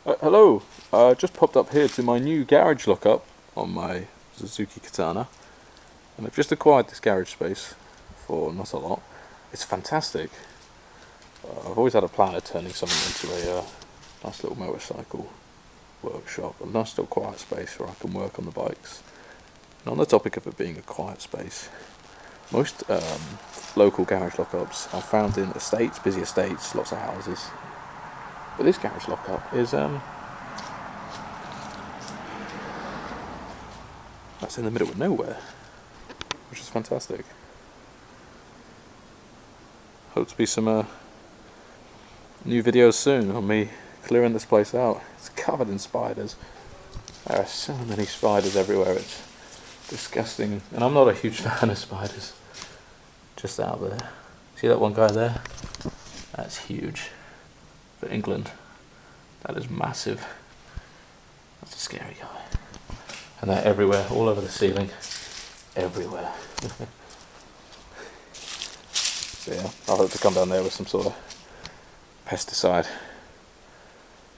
Hello, just popped up here to my new garage lockup on my Suzuki Katana, and I've just acquired this garage space for not a lot. It's fantastic. I've always had a plan of turning something into a nice little motorcycle workshop, a nice little quiet space where I can work on the bikes. And on the topic of it being a quiet space, most local garage lockups are found in estates, busy estates, lots of houses. But this garage lockup is that's in the middle of nowhere, which is fantastic. Hope to be some new videos soon on me clearing this place out. It's covered in spiders. There are so many spiders everywhere, it's disgusting. And I'm not a huge fan of spiders. Just out there. See that one guy there? That's huge. For England, that is massive. That's a scary guy. And they're everywhere, all over the ceiling. Everywhere. So yeah, I'll hope to come down there with some sort of pesticide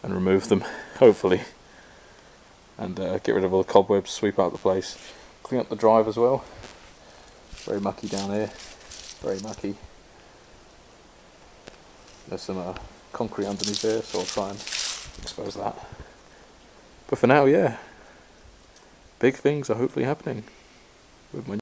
and remove them, hopefully, and get rid of all the cobwebs, sweep out the place, clean up the drive as well. Very mucky down here, very mucky. There's some concrete underneath here, so I'll try and expose that. But for now, yeah, big things are hopefully happening with my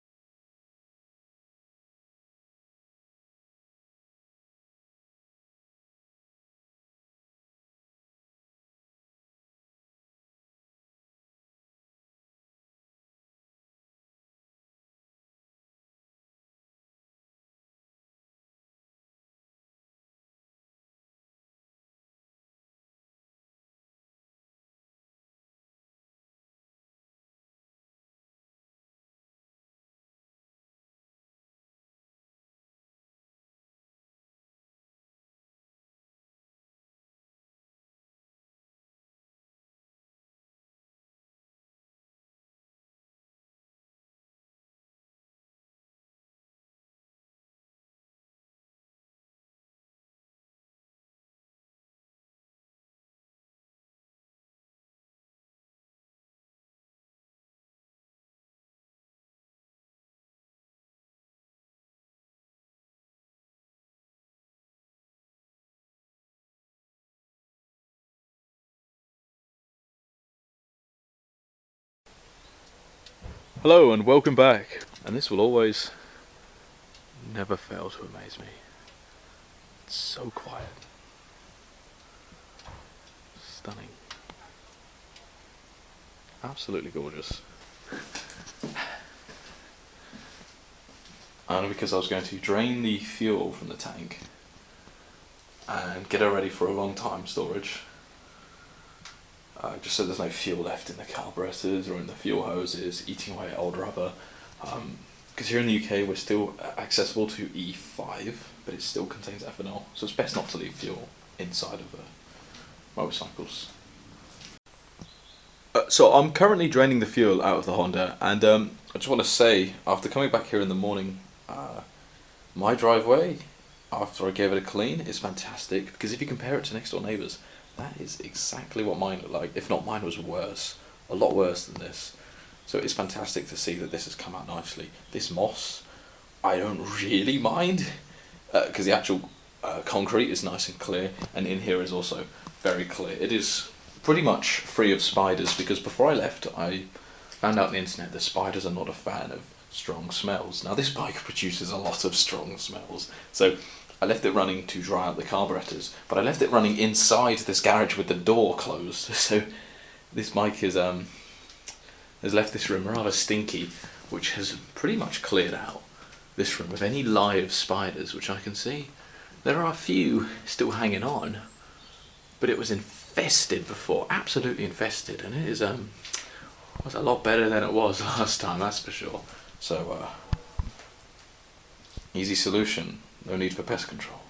Hello and welcome back, and this will always never fail to amaze me. It's so quiet. Stunning. Absolutely gorgeous. And because I was going to drain the fuel from the tank and get it ready for a long time storage, just so there's no fuel left in the carburetors or in the fuel hoses, eating away at old rubber. Because here in the UK we're still accessible to E5, but it still contains ethanol, so it's best not to leave fuel inside of motorcycles. So I'm currently draining the fuel out of the Honda, and I just want to say, after coming back here in the morning, my driveway, after I gave it a clean, is fantastic, because if you compare it to next door neighbours, that is exactly what mine looked like, if not mine was worse, a lot worse than this. So it's fantastic to see that this has come out nicely. This moss, I don't really mind, because the actual concrete is nice and clear, and in here is also very clear. It is pretty much free of spiders, because before I left I found out on the internet that spiders are not a fan of strong smells. Now this bike produces a lot of strong smells, so I left it running to dry out the carburetors, but I left it running inside this garage with the door closed, so this bike has left this room rather stinky, which has pretty much cleared out this room of any live spiders, which I can see. There are a few still hanging on, but it was infested before, absolutely infested, and it is was a lot better than it was last time, that's for sure. So easy solution, no need for pest control.